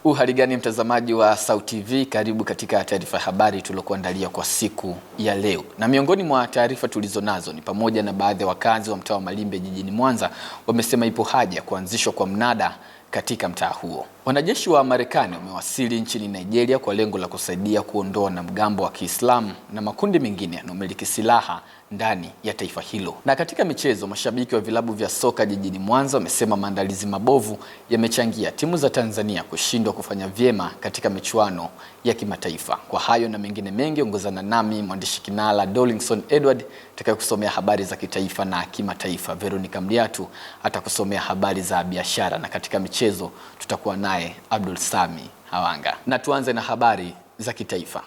Hali gani mtazamaji wa SAUT TV, karibu katika taarifa ya habari tuliyokuandalia kwa siku ya leo. Na miongoni mwa taarifa tulizonazo ni pamoja na baadhi ya wakazi wa mtaa wa Malimbe jijini Mwanza wamesema ipo haja kuanzishwa kwa mnada katika mtaa huo. Wanajeshi wa Marekani wamewasili nchini Nigeria kwa lengo la kusaidia kuondoa wanamgambo wa Kiislamu na makundi mengine yanayomiliki silaha ndani ya taifa hilo. Na katika michezo, mashabiki wa vilabu vya soka jijini Mwanza wamesema maandalizi mabovu yamechangia timu za Tanzania kushindwa kufanya vyema katika michuano ya kimataifa. Kwa hayo na mengine mengi, ongozana nami mwandishi kinala Dolinson Edward atakayekusomea habari za kitaifa na kimataifa. Veronica Mliatu atakusomea habari za biashara, na katika michezo tutakuwa naye Abdul Sami Hawanga. Na tuanze na habari za kitaifa.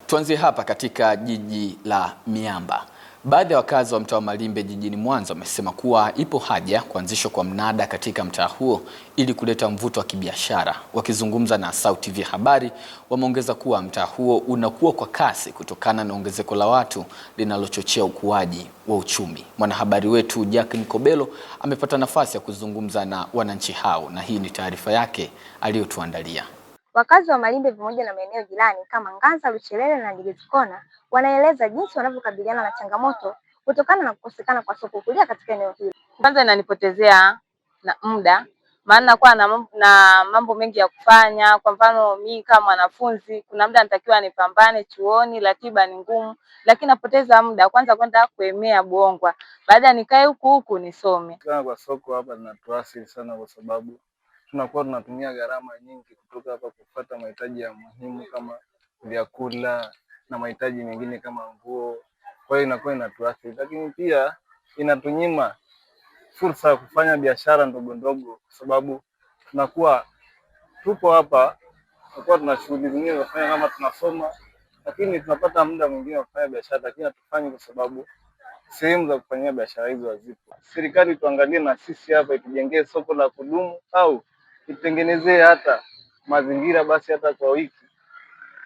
Tuanzie hapa katika jiji la Miamba. Baadhi ya wakazi wa mtaa wa Malimbe jijini Mwanza wamesema kuwa ipo haja kuanzishwa kwa mnada katika mtaa huo ili kuleta mvuto wa kibiashara. Wakizungumza na SAUT TV habari, wameongeza kuwa mtaa huo unakuwa kwa kasi kutokana na ongezeko la watu linalochochea ukuaji wa uchumi. Mwanahabari wetu Jacqueline Kobelo amepata nafasi ya kuzungumza na wananchi hao, na hii ni taarifa yake aliyotuandalia. Wakazi wa Malimbe pamoja na maeneo jirani kama Nganza, Luchelele na Digits Corner wanaeleza jinsi wanavyokabiliana na changamoto kutokana na kukosekana kwa soko kulia katika eneo hili. Kwanza inanipotezea na muda, maana nakuwa na mambo mengi ya kufanya. Kwa mfano mimi kama mwanafunzi, kuna muda natakiwa nipambane chuoni, ratiba ni ngumu, lakini napoteza muda kwanza kwenda kuemea Bongwa, baada nikae huku nisome. Kwa soko hapa linatuathiri sana kwa sababu tunakuwa tunatumia gharama nyingi kutoka hapa kupata mahitaji ya muhimu kama vyakula na mahitaji mengine kama nguo. Kwa hiyo inakuwa inatuathiri, lakini pia inatunyima fursa ya kufanya biashara ndogo ndogo, kwa sababu tunakuwa tupo hapa, tunakuwa tuna shughuli zingine za kufanya kama tunasoma, lakini tunapata muda mwingine wa kufanya biashara, lakini hatufanyi kwa sababu sehemu za kufanyia biashara hizo hazipo. Serikali tuangalie na sisi hapa, itujengee soko la kudumu au itengenezee hata mazingira basi, hata kwa wiki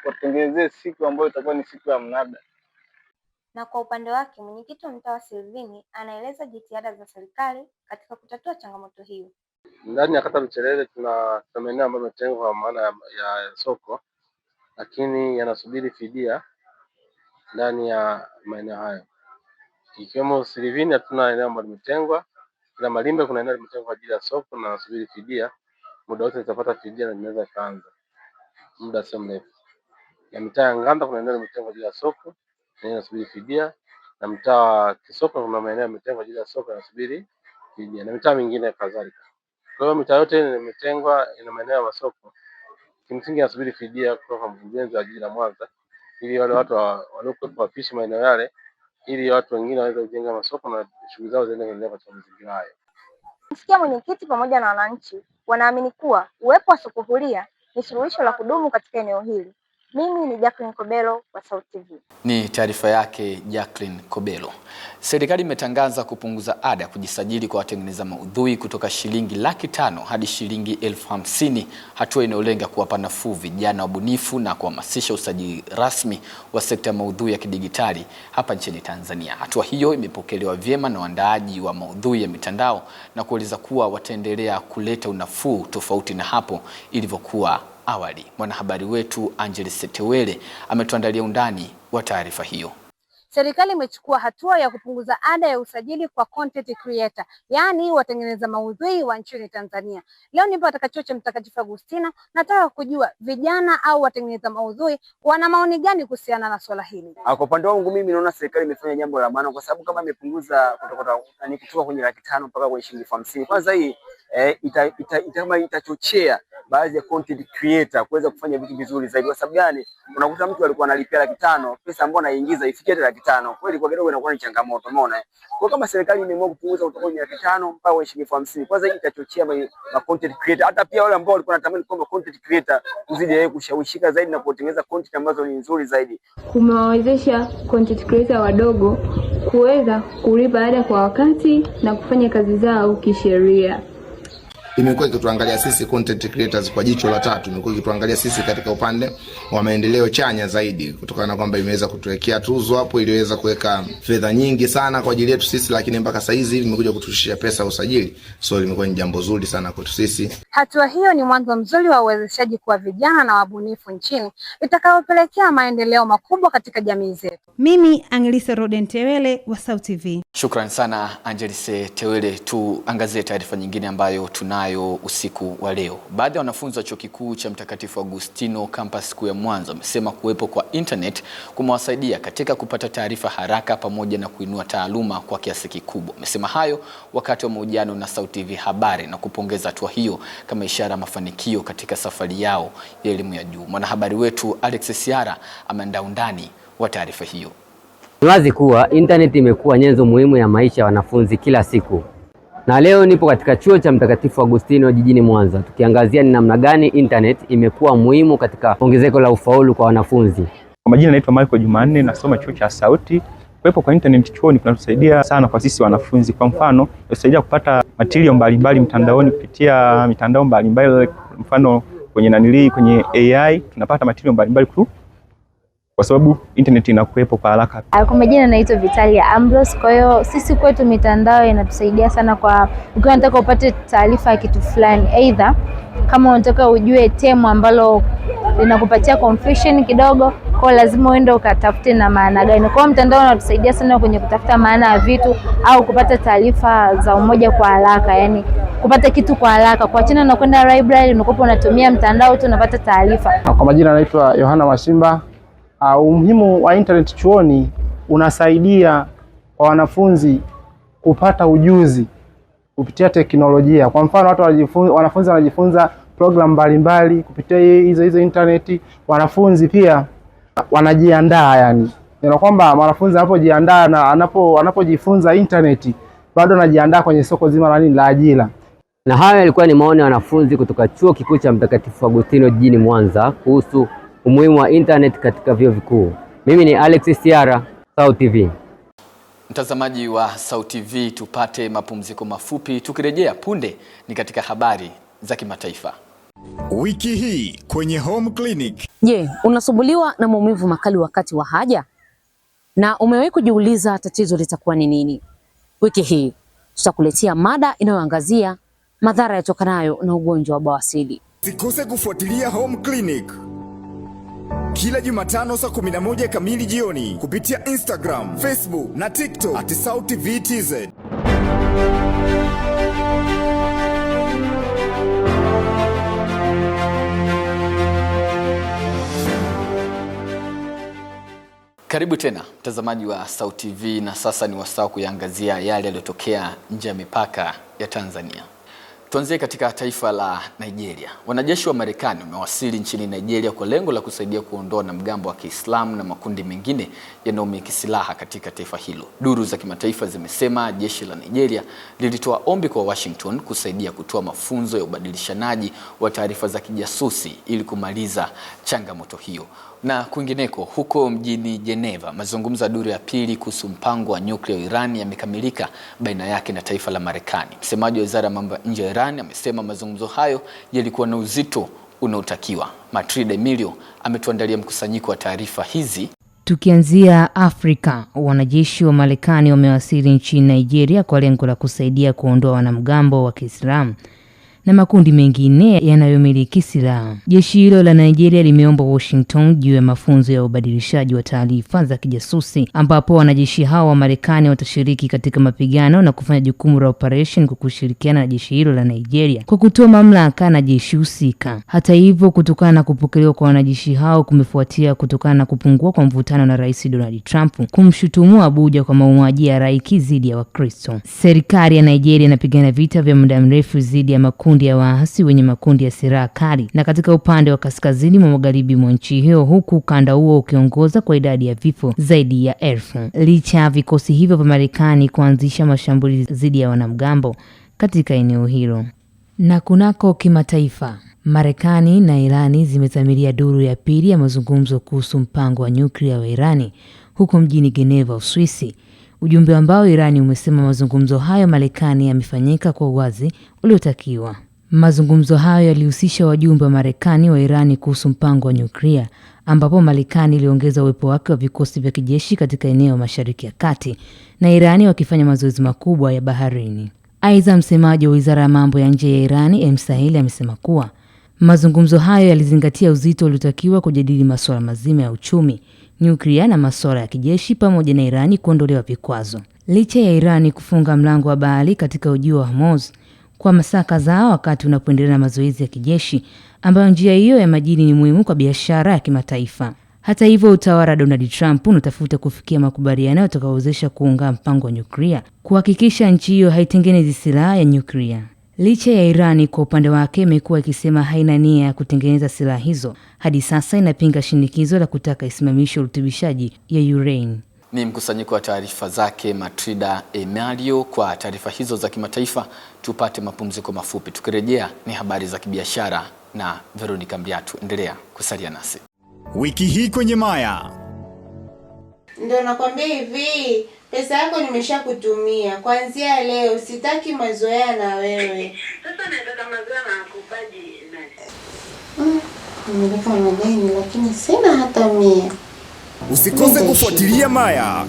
watengenezee siku ambayo itakuwa ni siku ya mnada. Na kwa upande wake mwenyekiti wa mtaa wa Silvini anaeleza jitihada za serikali katika kutatua changamoto hiyo. Ndani ya kata Luchelele tuna maeneo ambayo yametengwa kwa maana ya soko, lakini yanasubiri fidia ndani ya maeneo hayo. Ikiwemo Silvini hatuna eneo ambalo limetengwa, na Malimbe kuna eneo limetengwa kwa ajili ya soko na nasubiri fidia. Muda wote tutapata fidia na inaweza kaanza muda sio mrefu. Ya mtaa ya Nganda kuna eneo limetengwa kwa ajili ya soko na inasubiri fidia, na mtaa wa Kisoko kuna maeneo yametengwa kwa ajili ya soko na inasubiri fidia, na mitaa mingine kadhalika. Kwa hiyo mitaa yote imetengwa ina maeneo ya masoko, kimsingi inasubiri fidia kutoka kwa mkurugenzi wa jiji la Mwanza ili wale watu waliokuwa wapishi maeneo yale, ili watu wengine waweze kujenga masoko na shughuli zao ziendelee katika mazingira hayo. Kusikia mwenyekiti pamoja na wananchi wanaamini kuwa uwepo wa soko huria ni suluhisho la kudumu katika eneo hili. Mimi ni Jacqueline Kobelo wa SAUT TV. Ni taarifa yake Jacqueline Kobelo. Serikali imetangaza kupunguza ada kujisajili kwa watengeneza maudhui kutoka shilingi 500,000 hadi shilingi 50,000, hatua inayolenga kuwapa nafuu vijana wabunifu na kuhamasisha usajili rasmi wa sekta ya maudhui ya kidigitali hapa nchini Tanzania. Hatua hiyo imepokelewa vyema na waandaaji wa maudhui ya mitandao na kueleza kuwa wataendelea kuleta unafuu tofauti na hapo ilivyokuwa awali. Mwanahabari wetu Angel Setewele ametuandalia undani wa taarifa hiyo. Serikali imechukua hatua ya kupunguza ada ya usajili kwa content creator, yaani watengeneza maudhui wa nchini Tanzania. Leo nipo katika chuo cha Mtakatifu Agustina, nataka kujua vijana au watengeneza maudhui wana maoni gani kuhusiana na swala hili. Kwa upande wangu mimi naona serikali imefanya jambo la maana, kwa sababu kama imepunguza kutoka kwenye 500,000 mpaka kwenye shilingi 50,000, kwanza hii itachochea baadhi ya content creator kuweza kufanya vitu vizuri zaidi. Kwa sababu gani? Unakuta mtu alikuwa analipia 500,000, pesa ambayo anaingiza ifikie 500,000. Kweli kwa kidogo inakuwa ni changamoto, umeona? Kwa kama serikali imeamua kupunguza kutoka kwenye 500,000 mpaka kwenye shilingi 50,000, kwanza hii itachochea ma content creator, hata pia wale ambao walikuwa wanatamani kwamba content creator kuzidi kushawishika zaidi na kutengeneza content ambazo ni nzuri zaidi. Kumewawezesha content creator wadogo kuweza kulipa ada kwa wakati na kufanya kazi zao kisheria. imekuwa ikituangalia sisi content creators kwa jicho la tatu, imekuwa ikituangalia sisi katika upande wa maendeleo chanya zaidi, kutokana na kwamba imeweza kutuwekea tuzo hapo, iliweza kuweka fedha nyingi sana kwa ajili yetu sisi, lakini mpaka sasa hizi imekuja kutushia pesa usajili. So limekuwa ni jambo zuri sana kwetu sisi. Hatua hiyo ni mwanzo mzuri wa uwezeshaji kwa vijana na wabunifu nchini, itakayopelekea maendeleo makubwa katika jamii zetu. Mimi Angelisa Rodentewele wa SAUT TV. Shukrani sana Angelisa Tewele. Tuangazie taarifa nyingine ambayo tunayo usiku wa leo. Baadhi ya wanafunzi wa Chuo Kikuu cha Mtakatifu Agustino campus kuu ya Mwanza wamesema kuwepo kwa internet kumewasaidia katika kupata taarifa haraka pamoja na kuinua taaluma kwa kiasi kikubwa. Wamesema hayo wakati wa mahojiano na SAUT TV Habari na kupongeza hatua hiyo kama ishara ya mafanikio katika safari yao ya elimu ya juu. Mwanahabari wetu Alex Siara ameandaa undani wa taarifa hiyo. Ni wazi kuwa internet imekuwa nyenzo muhimu ya maisha ya wanafunzi kila siku. Na leo nipo katika Chuo cha Mtakatifu Agustino jijini Mwanza, tukiangazia ni namna gani internet imekuwa muhimu katika ongezeko la ufaulu kwa wanafunzi. Kwa majina naitwa Michael Jumanne, nasoma chuo cha SAUT. Kuwepo kwa internet chuoni kunatusaidia sana kwa sisi wanafunzi. Kwa mfano, inasaidia kupata material mbalimbali mtandaoni kupitia mitandao mbalimbali, mfano kwenye AI tunapata material mbalimbali kwa sababu internet inakuwepo kwa haraka. Kwa majina naitwa Vitalia Ambrose. Kwa hiyo sisi kwetu mitandao inatusaidia sana kwa ukiwa unataka upate taarifa ya kitu fulani, either kama unataka ujue temu ambalo linakupatia confusion kidogo, kwa lazima uende ukatafute na maana gani. Kwa mtandao unatusaidia sana kwenye kutafuta maana ya vitu au kupata taarifa za umoja kwa haraka, yani kupata kitu kwa haraka. Kwa chini na kwenda library unakopa unatumia mtandao tu unapata taarifa. Kwa majina naitwa Yohana Mashimba. Umuhimu wa internet chuoni unasaidia kwa wanafunzi kupata ujuzi kupitia teknolojia. Kwa mfano wanafunzi wanajifunza program mbalimbali kupitia hizo internet. Wanafunzi pia wanajiandaa, yani kwamba mwanafunzi anapojiandaa na anapojifunza internet bado anajiandaa kwenye soko zima la ajira. Na hayo yalikuwa ni maoni ya wanafunzi kutoka Chuo Kikuu cha Mtakatifu Agustino jijini Mwanza kuhusu umuhimu wa internet katika vyuo vikuu. Mimi ni Alex Siara, SAUT TV. Mtazamaji wa SAUT TV, tupate mapumziko mafupi. Tukirejea punde ni katika habari za kimataifa. Wiki hii kwenye Home Clinic. Je, unasumbuliwa na maumivu makali wakati wa haja? Na umewahi kujiuliza tatizo litakuwa ni nini? Wiki hii tutakuletea mada inayoangazia madhara yatokanayo na ugonjwa wa bawasiri. Usikose kufuatilia Home Clinic kila Jumatano saa 11 kamili jioni kupitia Instagram, Facebook na TikTok @SAUTVTZ. Karibu tena mtazamaji wa SAUT TV, na sasa ni wasaa kuiangazia yale yaliyotokea nje ya mipaka ya Tanzania. Tuanzie katika taifa la Nigeria. Wanajeshi wa Marekani wamewasili nchini Nigeria kwa lengo la kusaidia kuondoa wanamgambo wa Kiislamu na makundi mengine yanayomiliki silaha katika taifa hilo. Duru za kimataifa zimesema jeshi la Nigeria lilitoa ombi kwa Washington kusaidia kutoa mafunzo ya ubadilishanaji wa taarifa za kijasusi ili kumaliza changamoto hiyo. Na kwingineko, huko mjini Geneva, mazungumzo ya duru ya pili kuhusu mpango wa nyuklia wa Iran yamekamilika baina yake na taifa la Marekani. Msemaji wa Wizara ya Mambo ya Nje ya Iran amesema mazungumzo hayo yalikuwa na uzito unaotakiwa. Matrida Emilio ametuandalia mkusanyiko wa taarifa hizi. Tukianzia Afrika, wanajeshi wa Marekani wamewasili nchini Nigeria kwa lengo la kusaidia kuondoa wanamgambo wa Kiislamu na makundi mengine yanayomiliki silaha. Jeshi hilo la Nigeria limeomba Washington juu ya mafunzo ya ubadilishaji wa taarifa za kijasusi, ambapo wanajeshi hao wa Marekani watashiriki katika mapigano na kufanya jukumu la operation kwa kushirikiana na jeshi hilo la Nigeria kwa kutoa mamlaka na jeshi husika. Hata hivyo, kutokana na kupokelewa kwa wanajeshi hao kumefuatia kutokana na kupungua kwa mvutano na Rais Donald Trump kumshutumu Abuja kwa mauaji ya halaiki dhidi ya Wakristo. Serikali ya Nigeria inapigana vita vya muda mrefu dhidi ya makundi ya waasi wenye makundi ya silaha kali na katika upande wa kaskazini mwa magharibi mwa nchi hiyo, huku ukanda huo ukiongoza kwa idadi ya vifo zaidi ya 1000. Licha ya vikosi hivyo vya Marekani kuanzisha mashambulizi dhidi ya wanamgambo katika eneo hilo. Na kunako kimataifa, Marekani na Irani zimezamilia duru ya pili ya mazungumzo kuhusu mpango wa nyuklia wa Irani huko mjini Geneva, Uswisi. Ujumbe ambao Irani umesema mazungumzo hayo Marekani yamefanyika kwa uwazi uliotakiwa. Mazungumzo hayo yalihusisha wajumbe wa Marekani wa Irani kuhusu mpango wa nyuklia, ambapo Marekani iliongeza uwepo wake wa vikosi vya kijeshi katika eneo Mashariki ya Kati na Irani wakifanya mazoezi makubwa ya baharini. Aidha, msemaji wa Wizara ya Mambo ya Nje ya Irani Emsahili amesema kuwa mazungumzo hayo yalizingatia uzito uliotakiwa kujadili masuala mazima ya uchumi, nyuklia na masuala ya kijeshi pamoja na Irani kuondolewa vikwazo. Licha ya Irani kufunga mlango wa bahari katika ujio wa Hormuz kwa masaa kadhaa wakati unapoendelea na mazoezi ya kijeshi, ambayo njia hiyo ya majini ni muhimu kwa biashara ya kimataifa. Hata hivyo, utawala wa Donald Trump unatafuta kufikia makubaliano yatakayowezesha kuunga mpango wa nyuklia, kuhakikisha nchi hiyo haitengenezi silaha ya nyuklia. Licha ya Irani kwa upande wake imekuwa ikisema haina nia ya kutengeneza silaha hizo, hadi sasa inapinga shinikizo la kutaka isimamishe urutubishaji ya urani. Ni mkusanyiko wa taarifa zake Matrida Emario. Kwa taarifa hizo za kimataifa tupate mapumziko mafupi. Tukirejea ni habari za kibiashara na Veronica Mbiatu. Endelea kusalia nasi. Wiki hii kwenye Maya. Ndio nakwambia hivi, pesa yako nimeshakutumia. Kuanzia leo sitaki mazoea na wewe. Sasa nataka mazoea na kupaji nani? Nimelipa madeni lakini sina hata 100. Usikose kufuatilia Maya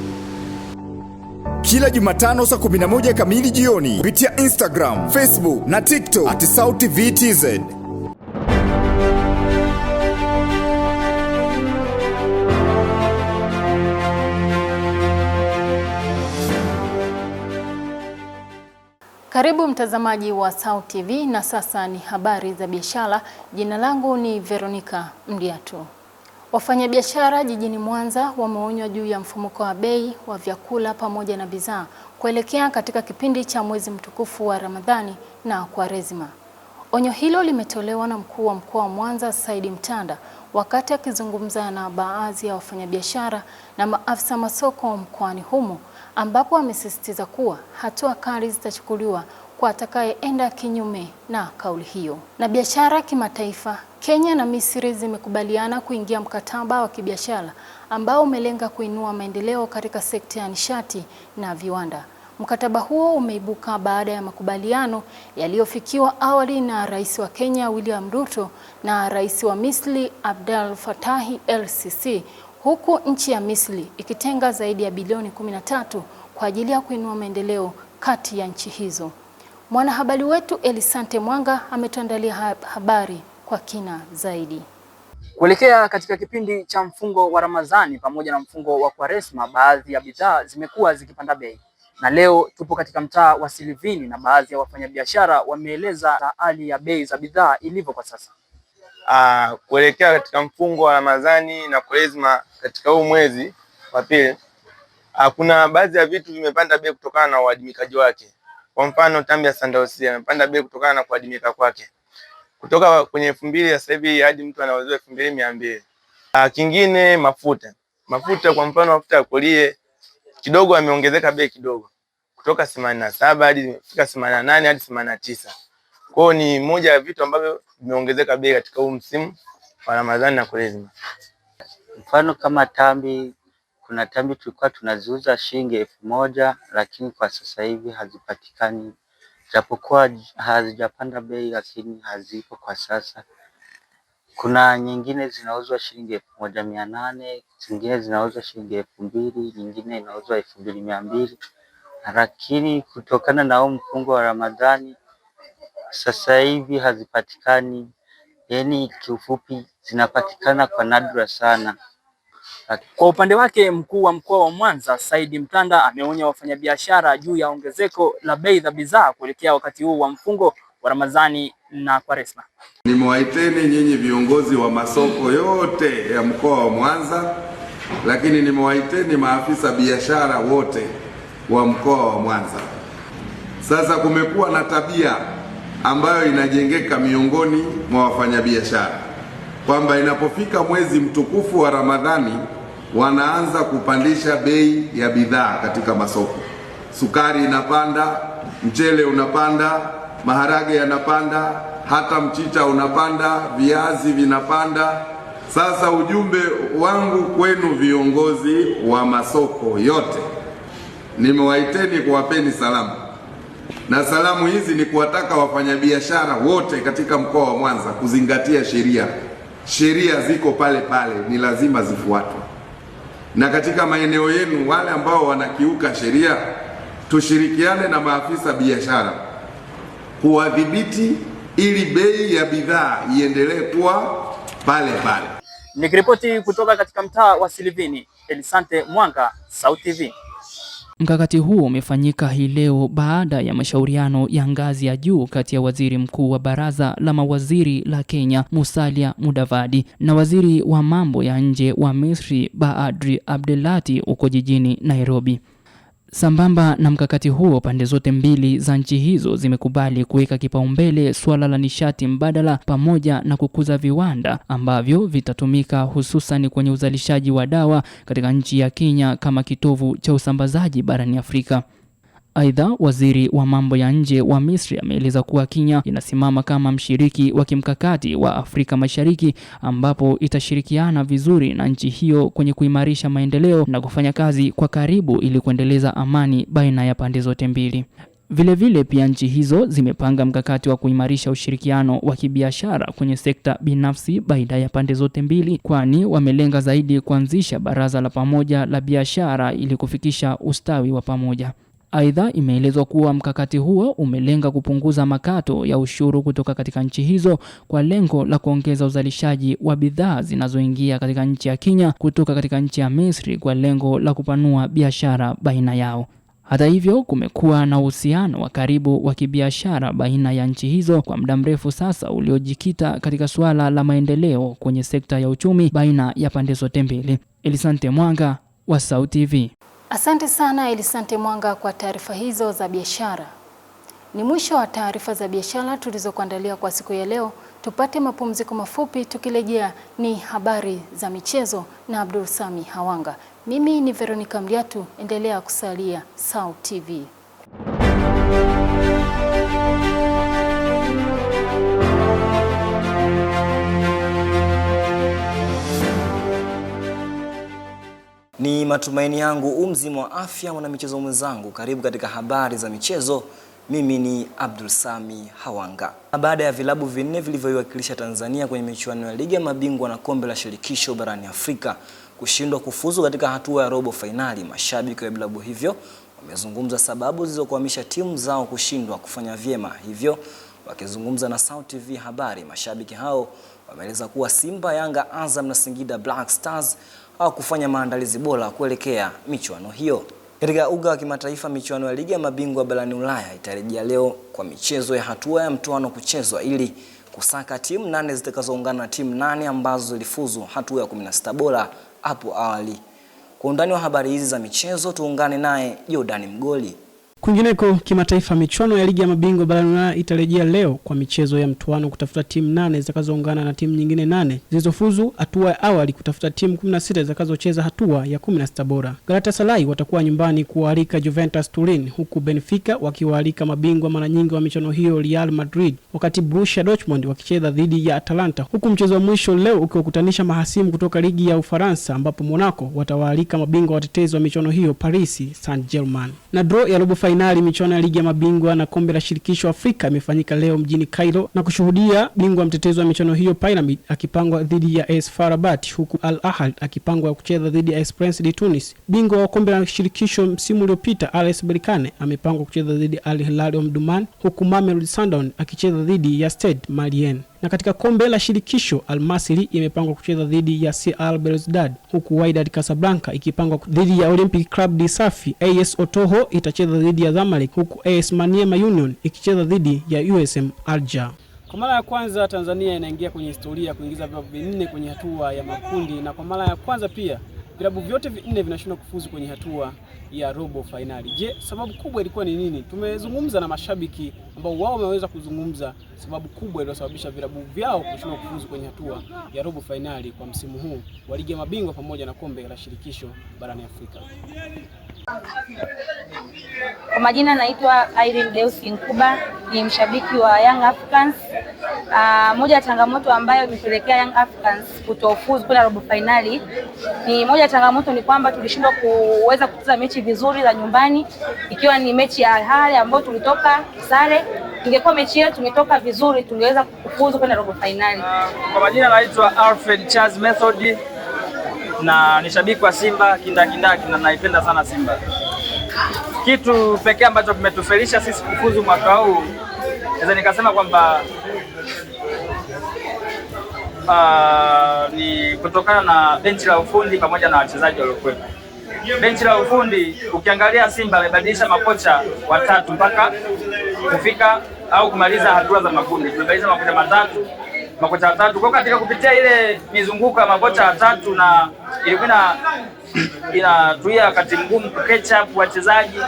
kila Jumatano saa 11 kamili jioni kupitia Instagram, Facebook na TikTok @SauTVTZ. Karibu mtazamaji wa SAUT TV na sasa ni habari za biashara. Jina langu ni Veronica Mdiatu. Wafanyabiashara jijini Mwanza wameonywa juu ya mfumuko wa bei wa vyakula pamoja na bidhaa kuelekea katika kipindi cha mwezi mtukufu wa Ramadhani na Kwaresima. Onyo hilo limetolewa na mkuu wa mkoa wa Mwanza Saidi Mtanda wakati akizungumza na baadhi ya wafanyabiashara na maafisa masoko mkoani humo, ambapo amesisitiza kuwa hatua kali zitachukuliwa kwa atakayeenda kinyume na kauli hiyo. Na biashara kimataifa, Kenya na Misri zimekubaliana kuingia mkataba wa kibiashara ambao umelenga kuinua maendeleo katika sekta ya nishati na viwanda. Mkataba huo umeibuka baada ya makubaliano yaliyofikiwa awali na Rais wa Kenya William Ruto na Rais wa Misri Abdel Fattah el-Sisi, huku nchi ya Misri ikitenga zaidi ya bilioni 13 kwa ajili ya kuinua maendeleo kati ya nchi hizo. Mwanahabari wetu Elisante Mwanga ametuandalia habari kwa kina zaidi. Kuelekea katika kipindi cha mfungo wa Ramadhani pamoja na mfungo wa Kwaresma, baadhi ya bidhaa zimekuwa zikipanda bei. Na leo tupo katika mtaa wa Silivini na baadhi ya wafanyabiashara wameeleza hali ya bei za bidhaa ilivyo kwa sasa. Kuelekea katika mfungo wa Ramadhani na Kwaresma katika huu mwezi wa pili, kuna baadhi ya vitu vimepanda bei kutokana na uadimikaji wake. Kwa mfano, tambi ya sandalsi imepanda bei kutokana na kuadimika kwake. Kutoka kwenye 2000 sasa hivi hadi mtu anauza 2200. Kingine mafuta. Mafuta kwa mfano mafuta ya kulie kidogo ameongezeka bei kidogo. Kutoka 87 hadi kufika 88 hadi 89. Kwa hiyo ni moja ya vitu ambavyo vimeongezeka bei katika huu msimu wa Ramadhani na Kwaresma. Mfano kama tambi, kuna tambi tulikuwa tunaziuza shilingi 1000 lakini kwa sasa hivi hazipatikani. Japokuwa hazijapanda bei lakini hazipo kwa sasa. Kuna nyingine zinauzwa shilingi 1800, zingine zinauzwa shilingi 2000, nyingine inauzwa 2200. Lakini kutokana na huu mfungo wa Ramadhani sasa hivi hazipatikani. Yaani kiufupi zinapatikana kwa nadra sana. Kwa upande wake mkuu wa mkoa wa Mwanza Saidi Mtanda ameonya wafanyabiashara juu ya ongezeko la bei za bidhaa kuelekea wakati huu wa mfungo wa Ramadhani na Kwaresma. Nimewaiteni nyinyi viongozi wa masoko yote ya mkoa wa Mwanza, lakini nimewaiteni maafisa biashara wote wa mkoa wa Mwanza. Sasa kumekuwa na tabia ambayo inajengeka miongoni mwa wafanyabiashara kwamba inapofika mwezi mtukufu wa Ramadhani wanaanza kupandisha bei ya bidhaa katika masoko. Sukari inapanda, mchele unapanda, maharage yanapanda, hata mchicha unapanda, viazi vinapanda. Sasa ujumbe wangu kwenu viongozi wa masoko yote, nimewaiteni kuwapeni salamu na salamu hizi ni kuwataka wafanyabiashara wote katika mkoa wa Mwanza kuzingatia sheria. Sheria ziko pale pale, ni lazima zifuatwe. Na katika maeneo yenu wale ambao wanakiuka sheria, tushirikiane na maafisa biashara kuwadhibiti ili bei ya bidhaa iendelee kuwa pale pale. Nikiripoti kutoka katika mtaa wa Silivini, Elisante Mwanga, Sauti TV. Mkakati huo umefanyika hii leo baada ya mashauriano ya ngazi ya juu kati ya waziri mkuu wa baraza la mawaziri la Kenya Musalia Mudavadi na waziri wa mambo ya nje wa Misri Baadri Abdelati uko jijini Nairobi. Sambamba na mkakati huo, pande zote mbili za nchi hizo zimekubali kuweka kipaumbele suala la nishati mbadala pamoja na kukuza viwanda ambavyo vitatumika hususan kwenye uzalishaji wa dawa katika nchi ya Kenya kama kitovu cha usambazaji barani Afrika. Aidha, waziri wa mambo ya nje wa Misri ameeleza kuwa Kenya inasimama kama mshiriki wa kimkakati wa Afrika Mashariki ambapo itashirikiana vizuri na nchi hiyo kwenye kuimarisha maendeleo na kufanya kazi kwa karibu ili kuendeleza amani baina ya pande zote mbili. Vile pia nchi hizo zimepanga mkakati wa kuimarisha ushirikiano wa kibiashara kwenye sekta binafsi baina ya pande zote mbili, kwani wamelenga zaidi kuanzisha baraza la pamoja la biashara ili kufikisha ustawi wa pamoja. Aidha, imeelezwa kuwa mkakati huo umelenga kupunguza makato ya ushuru kutoka katika nchi hizo kwa lengo la kuongeza uzalishaji wa bidhaa zinazoingia katika nchi ya Kenya kutoka katika nchi ya Misri kwa lengo la kupanua biashara baina yao. Hata hivyo, kumekuwa na uhusiano wa karibu wa kibiashara baina ya nchi hizo kwa muda mrefu sasa uliojikita katika suala la maendeleo kwenye sekta ya uchumi baina ya pande zote mbili. Elisante Mwanga wa Sauti TV. Asante sana Elisante Mwanga kwa taarifa hizo za biashara. Ni mwisho wa taarifa za biashara tulizokuandalia kwa siku ya leo. Tupate mapumziko mafupi, tukirejea ni habari za michezo na Abdul Sami Hawanga. Mimi ni Veronica Mliatu, endelea kusalia Sauti TV. Ni matumaini yangu mzima wa afya mwana michezo mwenzangu. Karibu katika habari za michezo. Mimi ni Abdul Sami Hawanga. Baada ya vilabu vinne vilivyoiwakilisha Tanzania kwenye michuano ya Ligi ya Mabingwa na Kombe la Shirikisho barani Afrika kushindwa kufuzu katika hatua ya robo finali, mashabiki wa vilabu hivyo wamezungumza sababu zilizokwamisha timu zao kushindwa kufanya vyema. Hivyo wakizungumza na Sauti TV habari, mashabiki hao wameeleza kuwa Simba, Yanga, Azam na Singida Black Stars hawakufanya maandalizi bora kuelekea michuano hiyo. Katika uga wa kimataifa, michuano ya Ligi ya Mabingwa barani Ulaya itarejea leo kwa michezo ya hatua ya mtoano kuchezwa ili kusaka timu 8 zitakazoungana na timu 8 ambazo zilifuzu hatua ya 16 bora hapo awali. Kwa undani wa habari hizi za michezo tuungane naye Jordan Mgoli. Kwingineko kimataifa, michuano ya Ligi ya Mabingwa barani Ulaya itarejea leo kwa michezo ya mtoano kutafuta timu 8 zitakazoungana na timu nyingine 8 zilizofuzu hatua ya awali kutafuta timu 16 zitakazocheza hatua ya 16 bora. Galatasaray watakuwa nyumbani kualika Juventus Turin, huku Benfica wakiwaalika mabingwa mara nyingi wa michuano hiyo Real Madrid, wakati Borussia Dortmund wakicheza dhidi ya Atalanta, huku mchezo wa mwisho leo ukiwakutanisha mahasimu kutoka ligi ya Ufaransa ambapo Monaco watawaalika mabingwa watetezi wa michuano hiyo Paris Saint-Germain. Na draw ya robo finali michuano ya Ligi ya Mabingwa na Kombe la Shirikisho Afrika imefanyika leo mjini Cairo na kushuhudia bingwa mtetezi wa michuano hiyo Pyramid akipangwa dhidi ya AS FAR Rabat, huku Al Ahly akipangwa kucheza dhidi ya Esperance de Tunis. Bingwa wa Kombe la Shirikisho msimu uliopita RS Berkane amepangwa kucheza dhidi ya Al Hilal Omdurman, huku Mamelodi Sundowns akicheza dhidi ya Stade Malien. Na katika Kombe la Shirikisho, Al Masry imepangwa kucheza dhidi ya CR Belouizdad, huku Wydad Casablanca ikipangwa dhidi ya Olympic Club de Safi. AS Otoho itacheza dhidi ya Zamalek, huku AS Maniema Union ikicheza dhidi ya USM Alger. Kwa mara ya kwanza Tanzania inaingia kwenye historia kuingiza vilabu vinne kwenye hatua ya makundi, na kwa mara ya kwanza pia vilabu vyote vinne vinashindwa kufuzu kwenye hatua ya robo finali. Je, sababu kubwa ilikuwa ni nini? Tumezungumza na mashabiki ambao wao wameweza kuzungumza sababu kubwa iliyosababisha vilabu vyao kushindwa kufuzu kwenye hatua ya robo finali kwa msimu huu wa Ligi ya Mabingwa pamoja na Kombe la Shirikisho barani Afrika. Kwa majina naitwa Irene Deus Nkuba, ni mshabiki wa Young Africans. moja ya changamoto ambayo imepelekea Young Africans kutofuzu kwenda robo finali ni moja ya changamoto ni kwamba tulishindwa kuweza kucheza mechi vizuri za nyumbani, ikiwa ni mechi ya Al Ahly ambayo tulitoka sare. Ingekuwa mechi yetu tumetoka vizuri, tungeweza kufuzu kwenda robo finali. Kwa majina naitwa Alfred Charles Method na ni shabiki wa Simba kindakindaki na naipenda sana Simba. Kitu pekee ambacho kimetufelisha sisi kufuzu mwaka huu naweza nikasema kwamba ni kutokana na benchi la ufundi pamoja na wachezaji waliokuwepo. Benchi la ufundi ukiangalia Simba amebadilisha makocha watatu mpaka kufika au kumaliza hatua za makundi. Tumebadilisha makocha watatu. Kwa katika kupitia ile mizunguko ya makocha watatu na ilikuwa inatuia wakati mgumu catch up wachezaji,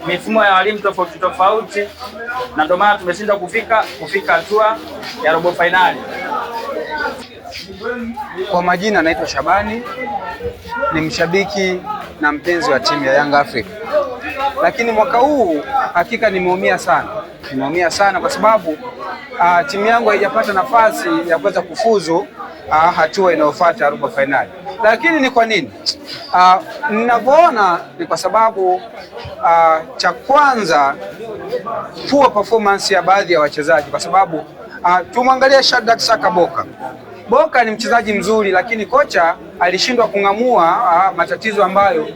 mifumo ya walimu tofauti na ndio maana tumeshinda kufika hatua ya robo finali. Kwa majina naitwa Shabani, ni mshabiki na mpenzi wa timu ya Young Africa. Lakini mwaka huu hakika nimeumia sana kwa sababu timu yangu haijapata nafasi ya kuweza kufuzu hatua inayofuata robo finali. Lakini ni kwa nini? Ninavyoona ni kwa sababu cha kwanza poor performance ya baadhi ya wachezaji, kwa sababu tumwangalia Shadrack Saka Boka ni mchezaji mzuri, lakini kocha alishindwa kung'amua matatizo ambayo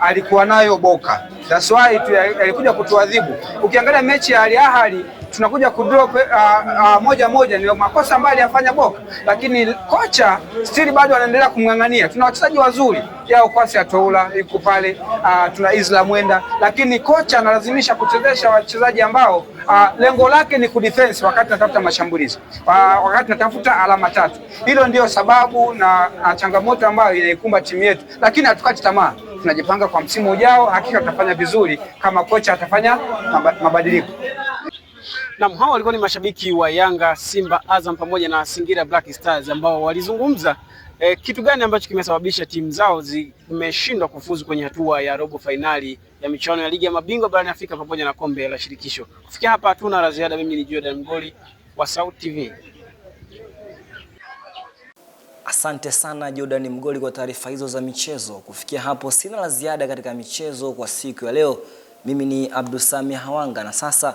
alikuwa nayo Boka. That's why alikuja kutuadhibu. Ukiangalia mechi ya Al Ahly tunakuja kudrop 1-1, ndio makosa ambayo aliyafanya Boka, lakini kocha still bado anaendelea kumng'ang'ania. Tuna wachezaji wazuri yao, Kwasi Atoula yuko pale, tuna Isla Mwenda, lakini kocha analazimisha kuchezesha wachezaji ambao lengo lake ni kudefense wakati natafuta mashambulizi, wakati natafuta alama tatu. Hilo ndio sababu na changamoto ambayo inaikumba timu yetu, lakini hatukati tamaa. Tunajipanga kwa msimu ujao, hakika tutafanya vizuri kama kocha atafanya mabadiliko. Na hao walikuwa ni mashabiki wa Yanga, Simba, Azam pamoja na Singida Black Stars ambao walizungumza kitu gani ambacho kimesababisha timu zao zimeshindwa kufuzu kwenye hatua ya robo finali ya michuano ya ligi ya mabingwa barani Afrika pamoja na kombe la shirikisho. Kufikia hapa hatuna la ziada. Mimi ni Jordan Mgoli wa Sauti TV. Asante sana Jordan Mgoli kwa taarifa hizo za michezo. Kufikia hapo sina la ziada katika michezo kwa siku ya leo. Mimi ni Abdulsami Hawanga na sasa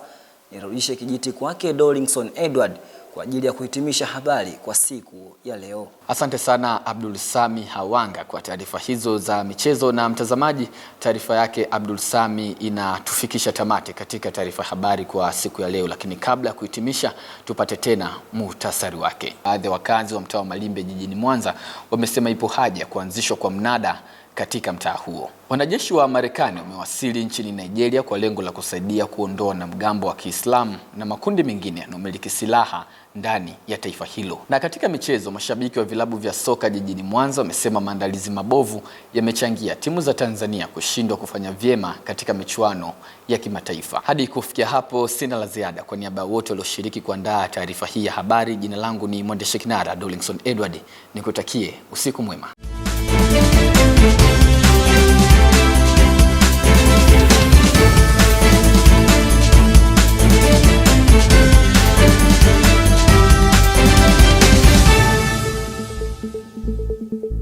nirudishe kijiti kwake Dollingson Edward kwa ajili ya kuhitimisha habari kwa siku ya leo. Asante sana Abdulsami Hawanga kwa taarifa hizo za michezo. Na mtazamaji, taarifa yake Abdulsami inatufikisha tamati katika taarifa habari kwa siku ya leo, lakini kabla ya kuhitimisha tupate tena muhtasari wake. Baadhi ya wakazi wa mtaa wa Malimbe jijini Mwanza wamesema ipo haja kuanzishwa kwa mnada katika mtaa huo. Wanajeshi wa Marekani wamewasili nchini Nigeria kwa lengo la kusaidia kuondoa wanamgambo wa Kiislamu na makundi mengine yanayomiliki silaha ndani ya taifa hilo. Na katika michezo, mashabiki wa vilabu vya soka jijini Mwanza wamesema maandalizi mabovu yamechangia timu za Tanzania kushindwa kufanya vyema katika michuano ya kimataifa. Hadi kufikia hapo sina la ziada. Kwa niaba ya wote walioshiriki kuandaa taarifa hii ya habari, jina langu ni Mwendesha Kinara Dollingson Edward. Nikutakie usiku mwema.